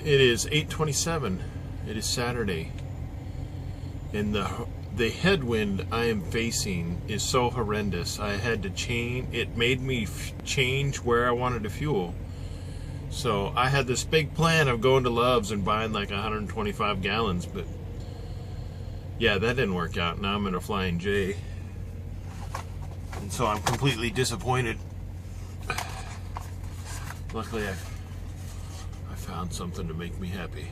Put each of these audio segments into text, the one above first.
It is 8:27. It is Saturday, and the headwind I am facing is so horrendous. I had to change. It made me change where I wanted to fuel. So I had this big plan of going to Love's and buying like 125 gallons, but yeah, that didn't work out. Now I'm in a Flying J, and so I'm completely disappointed. Luckily, I found something to make me happy.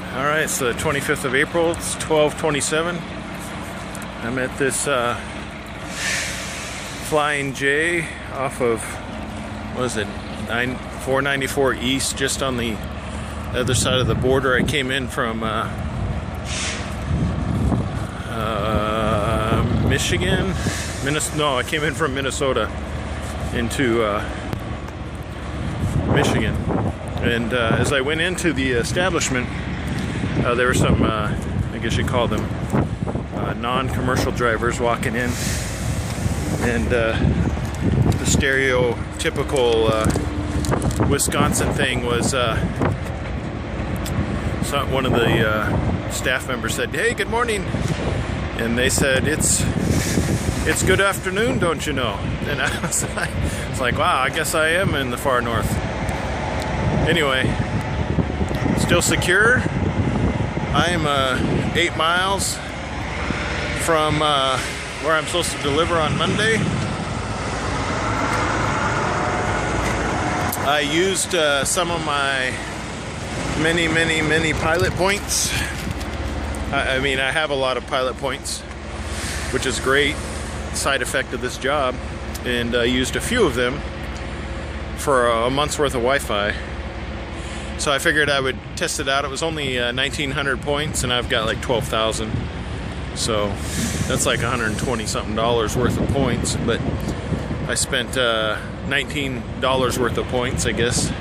All right, so the 25th of April, it's 12:27. I'm at this Flying J off of, what is it, 494 East, just on the other side of the border. I came in from Michigan, no, I came in from Minnesota into Michigan, and as I went into the establishment, there were some, I guess you call them, non-commercial drivers walking in, and the stereotypical Wisconsin thing was one of the staff members said, "Hey, good morning," and they said, "It's good afternoon, don't you know?" And I was like, wow, I guess I am in the far north. Anyway, still secure. I am 8 miles from where I'm supposed to deliver on Monday. I used some of my many pilot points. I mean, I have a lot of pilot points, which is great. Side effect of this job, and I used a few of them for a month's worth of Wi-Fi. So I figured I would test it out. It was only 1,900 points, and I've got like 12,000. So that's like $120 something worth of points. But I spent $19 worth of points, I guess,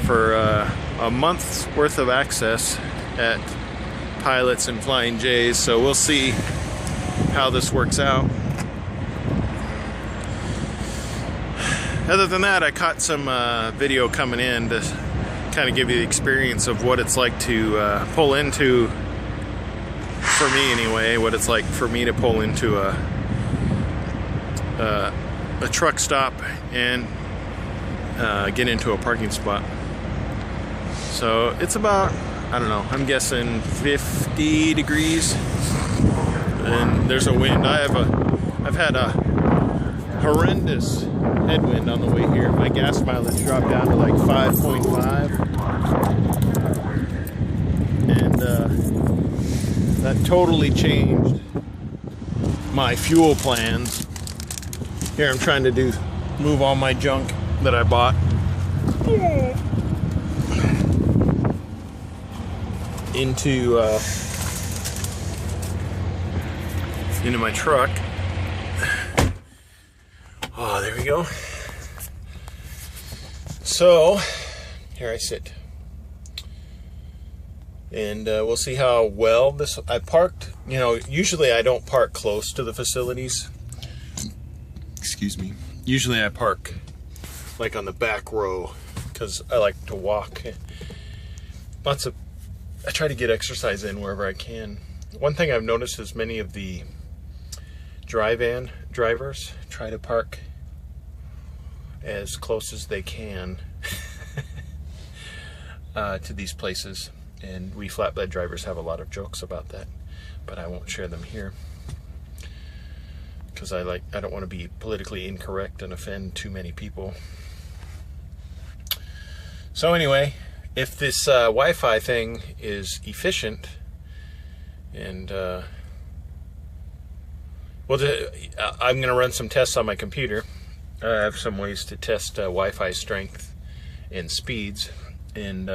for a month's worth of access at Pilots and Flying J's. So we'll see how this works out. Other than that, I caught some video coming in to kind of give you the experience of what it's like to pull into, for me anyway, what it's like for me to pull into a truck stop and get into a parking spot. So it's about, I don't know, I'm guessing 50 degrees, and there's a wind. I've had a horrendous headwind on the way here. My gas mileage dropped down to like 5.5, and that totally changed my fuel plans. Here I'm trying to move all my junk that I bought into my truck. Oh, there we go. So, here I sit. And we'll see how well this... I parked, you know, usually I don't park close to the facilities. Excuse me. Usually I park like on the back row because I like to walk. I try to get exercise in wherever I can. One thing I've noticed is many of the dry-van drivers try to park as close as they can to these places, and we flatbed drivers have a lot of jokes about that, but I won't share them here because I don't want to be politically incorrect and offend too many people. So anyway, if this Wi-Fi thing is efficient, and I'm going to run some tests on my computer. I have some ways to test Wi-Fi strength and speeds, and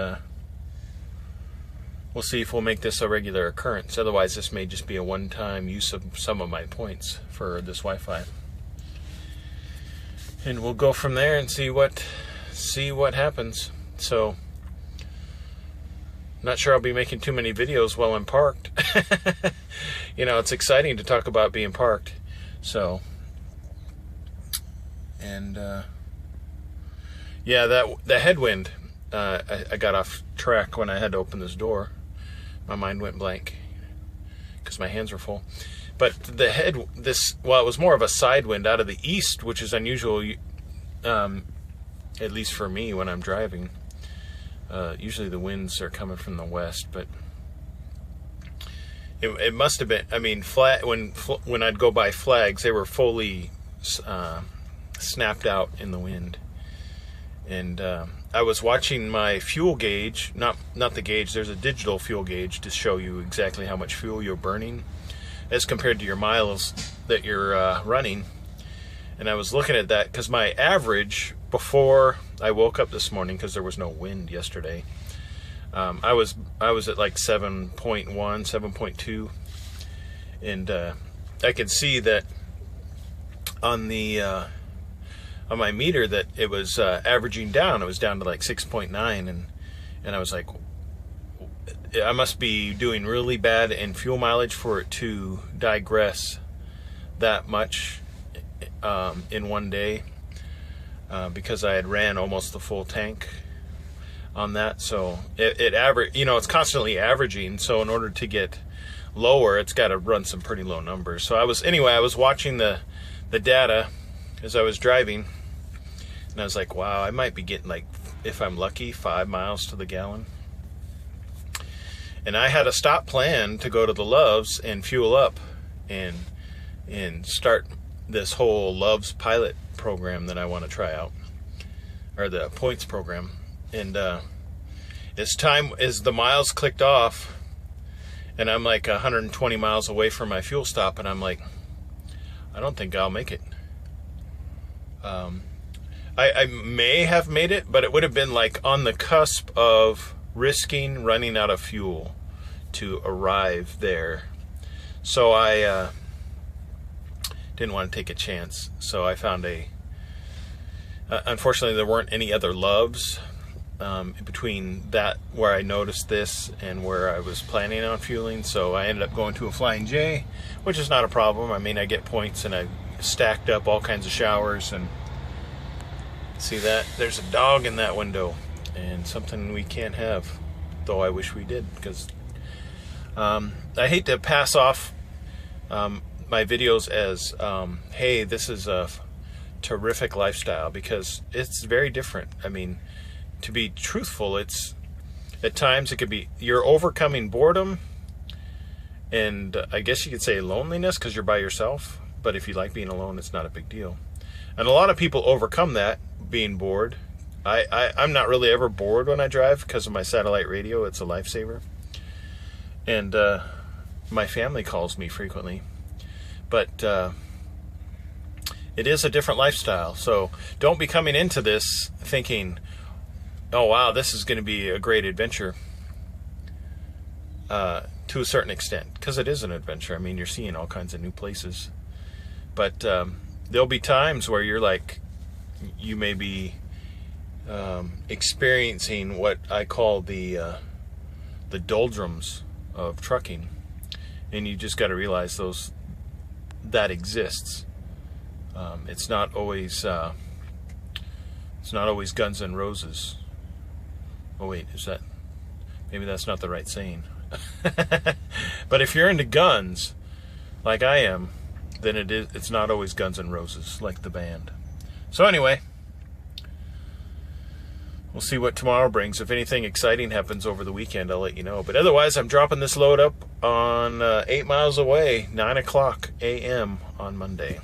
we'll see if we'll make this a regular occurrence. Otherwise, this may just be a one-time use of some of my points for this Wi-Fi, and we'll go from there and see what happens. So, not sure I'll be making too many videos while I'm parked. You know, it's exciting to talk about being parked. So, and yeah, the headwind, I got off track when I had to open this door. My mind went blank because my hands were full. But it was more of a side wind out of the east, which is unusual, at least for me when I'm driving. Usually the winds are coming from the west, but it must have been. I mean, when I'd go by flags, they were fully snapped out in the wind, and I was watching my fuel gauge, not the gauge, there's a digital fuel gauge to show you exactly how much fuel you're burning as compared to your miles that you're running. And I was looking at that because my average before I woke up this morning, because there was no wind yesterday, I was at like 7.1, 7.2, and I could see that on the on my meter that it was averaging down. It was down to like 6.9, and I was like, I must be doing really bad in fuel mileage for it to digress that much in one day, because I had ran almost the full tank on that. So it average, it's constantly averaging. So in order to get lower, it's got to run some pretty low numbers. So I was watching the data as I was driving, and I was like, wow, I might be getting, like, if I'm lucky, 5 miles to the gallon. And I had a stop plan to go to the Loves and fuel up and start this whole Loves pilot program that I want to try out, or the points program. And as the miles clicked off, and I'm like 120 miles away from my fuel stop, and I'm like, I don't think I'll make it. I may have made it, but it would have been like on the cusp of risking running out of fuel to arrive there. So I didn't want to take a chance. So I found unfortunately there weren't any other Loves between that where I noticed this and where I was planning on fueling. So I ended up going to a Flying J, which is not a problem. I mean, I get points, and I stacked up all kinds of showers. And see that? There's a dog in that window, and something we can't have, though I wish we did, because I hate to pass off my videos as, hey, this is a terrific lifestyle, because it's very different. I mean, to be truthful, it's at times it could be you're overcoming boredom, and I guess you could say loneliness because you're by yourself. But if you like being alone, it's not a big deal. And a lot of people overcome that, being bored. I'm not really ever bored when I drive because of my satellite radio. It's a lifesaver. And my family calls me frequently. But it is a different lifestyle. So don't be coming into this thinking, oh wow, this is going to be a great adventure, to a certain extent, because it is an adventure. I mean, you're seeing all kinds of new places. But there'll be times where you're like, you may be experiencing what I call the doldrums of trucking, and you just got to realize that exists. It's not always guns and roses. Oh wait, maybe that's not the right saying. But if you're into guns, like I am, then it's not always Guns N' Roses, like the band. So anyway, we'll see what tomorrow brings. If anything exciting happens over the weekend, I'll let you know. But otherwise, I'm dropping this load up on 8 miles away, 9 o'clock a.m. on Monday.